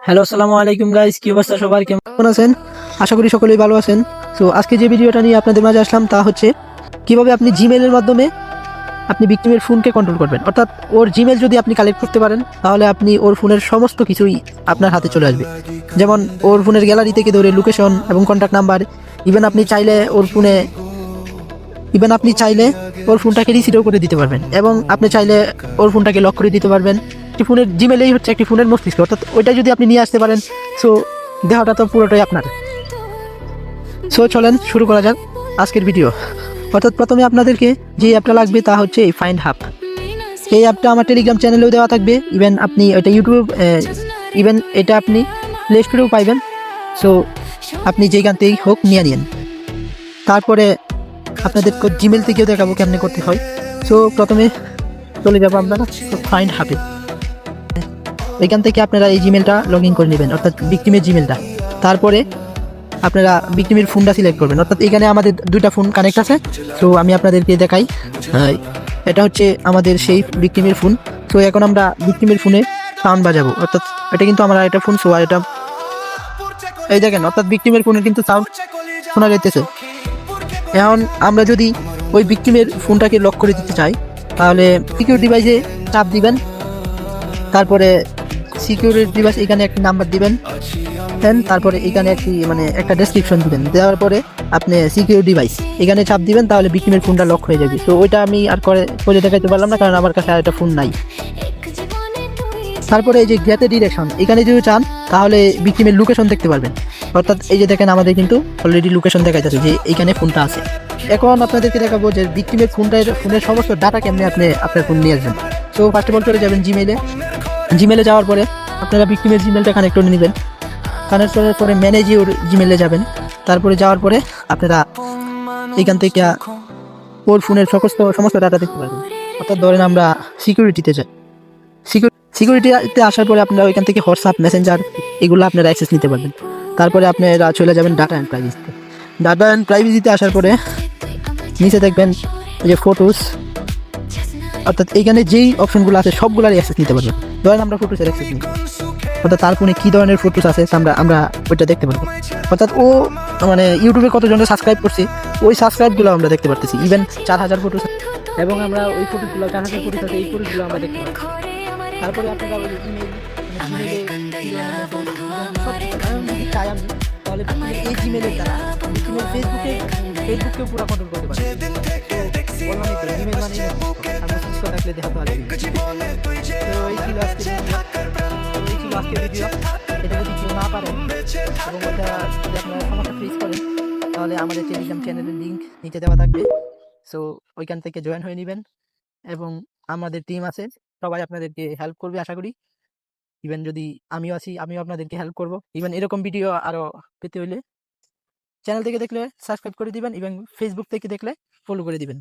Hello, আসসালামু আলাইকুম guys, কি অবস্থা সবার? কেমন আছেন? আশা করি সকলেই ভালো আছেন। তো আজকে যে ভিডিওটা নিয়ে আপনাদের মাঝে আসলাম তা হচ্ছে কিভাবে আপনি জিমেইলের মাধ্যমে আপনি ভিকটিমের ফোনকে কন্ট্রোল করবেন। অর্থাৎ ওর জিমেইল যদি আপনি কালেক্ট করতে পারেন তাহলে আপনি ওর ফোনের সমস্ত কিছুই আপনার হাতে চলে আসবে। যেমন ওর ফোনের গ্যালারি থেকে ধরে লোকেশন এবং কন্ট্যাক্ট নাম্বার, ইভেন আপনি চাইলে ওর ফোনটাকে রিসিটও করে দিতে পারবেন এবং আপনি চাইলে ওর ফোনটাকে লক করে দিতে পারবেন। একটি ফোনের জিমেইলেই হচ্ছে একটি ফোনের মস্তিষ্ক, অর্থাৎ ওইটা যদি আপনি নিয়ে আসতে পারেন সো দেহটা তো পুরোটাই আপনার। সো চলেন শুরু করা যাক আজকের ভিডিও। অর্থাৎ প্রথমে আপনাদেরকে যে অ্যাপটা লাগবে তা হচ্ছে এই ফাইন্ড হাব। এই অ্যাপটা আমার টেলিগ্রাম চ্যানেলেও দেওয়া থাকবে, ইভেন আপনি এটা ইভেন এটা আপনি প্লে স্টোরেও পাইবেন। সো আপনি যেখান থেকেই হোক নিয়ে নিন। তারপরে আপনাদের জিমেল থেকেও দেখাবো কেমনে করতে হয়। সো প্রথমে চলে যাবো আমরা ফাইন্ড হাবে। এখান থেকে আপনারা এই জিমেলটা লগ ইন করে নেবেন, অর্থাৎ ভিকটিমের জিমেলটা। তারপরে আপনারা ভিকটিমের ফোনটা সিলেক্ট করবেন, অর্থাৎ এখানে আমাদের দুইটা ফোন কানেক্ট আছে। তো আমি আপনাদেরকে দেখাই, এটা হচ্ছে আমাদের সেই ভিকটিমের ফোন। তো এখন আমরা ভিকটিমের ফোনে সাউন্ড বাজাবো, অর্থাৎ এটা কিন্তু আমার একটা ফোন। সো এটা এই দেখেন, অর্থাৎ ভিকটিমের ফোনের কিন্তু সাউন্ড শোনা যাইতেছে। এখন আমরা যদি ওই ভিকটিমের ফোনটাকে লক করে দিতে চাই তাহলে সিকিউর ডিভাইসে চাপ দিবেন। তারপরে সিকিউরিটি ডিভাইস এখানে একটি নাম্বার দিবেন, দেন তারপরে এখানে একটা ডেসক্রিপশন দিবেন। দেওয়ার পরে আপনি সিকিউর ডিভাইস এখানে চাপ দিবেন, তাহলে ভিকটিমের ফোনটা লক হয়ে যাবে। তো ওইটা আমি আর করে দেখাইতে পারলাম না, কারণ আমার কাছে আর একটা ফোন নাই। তারপরে এই যে গেটে ডিরেকশন এখানে যদি চান তাহলে ভিকটিমের লোকেশন দেখতে পারবেন। অর্থাৎ এই যে দেখেন আমাদের কিন্তু অলরেডি লোকেশন দেখা যাচ্ছে যে এইখানে ফোনটা আছে। এখন আপনাদেরকে দেখাবো যে ভিকটিমের ফোনের সমস্ত ডাটা কেমনে আপনি আপনার ফোন নিয়ে আসবেন। তো ফার্স্ট অফ অল চলে যাবেন জিমেলে যাওয়ার পরে আপনারা ভিকটিমের জিমেলটা কানেক্ট করে নেবেন। কানেক্ট করার পরে ম্যানেজ ইউর জিমেলে যাবেন। তারপরে যাওয়ার পরে আপনারা এখান থেকে ওর ফোনের সমস্ত ডাটা দেখতে পারবেন। অর্থাৎ ধরেন আমরা সিকিউরিটিতে যাই, সিকিউরিটিতে আসার পরে আপনারা ওইখান থেকে হোয়াটসঅ্যাপ, মেসেঞ্জার এগুলো আপনারা অ্যাক্সেস নিতে পারবেন। তারপরে আপনারা চলে যাবেন ডাটা অ্যান্ড প্রাইভেসিতে আসার পরে নিচে দেখবেন যে ফটোস, অর্থাৎ এইখানে যেই অপশনগুলো আছে সবগুলোরই অ্যাক্সেস নিতে পারবেন। ধরেন আমরা ফটোসের অ্যাক্সেস নিই, অর্থাৎ তার ফোনে কী ধরনের ফটোস আছে আমরা ওইটা দেখতে পারবো। অর্থাৎ ও ইউটিউবে কতজনের সাবস্ক্রাইব করছে ওই সাবস্ক্রাইবগুলো আমরা দেখতে পারতেছি। ইভেন 4000 ফটোস এবং আমরা ওই ফটোগুলো 4000 ফটোস আছে এই ফটোগুলো আমরা দেখতে পাচ্ছি। তারপরে আপনারা ওই চাই আমি তাহলে এই জিমেলের দ্বারা ফেসবুকেও পুরো কন্ট্রোল করতে পারি। বললামই তো জিমেল মানে থাকলে দেখা তো এই ছিল আজকের ভিডিও। এটা যদি কেউ না পারেন এবং ওটা যদি আপনারা সমস্যা ফেস করেন তাহলে আমাদের টেলিগ্রাম চ্যানেলের লিঙ্ক নিচে দেওয়া থাকবে। সো ওইখান থেকে জয়েন হয়ে নেবেন এবং আমাদের টিম আছে, সবাই আপনাদেরকে হেল্প করবে আশা করি। ইভেন যদি আমিও আপনাদেরকে হেল্প করব। ইভেন এরকম ভিডিও আরও পেতে হইলে চ্যানেল থেকে দেখলে সাবস্ক্রাইব করে দিবেন এবং ফেসবুক থেকে দেখলে ফলো করে দিবেন।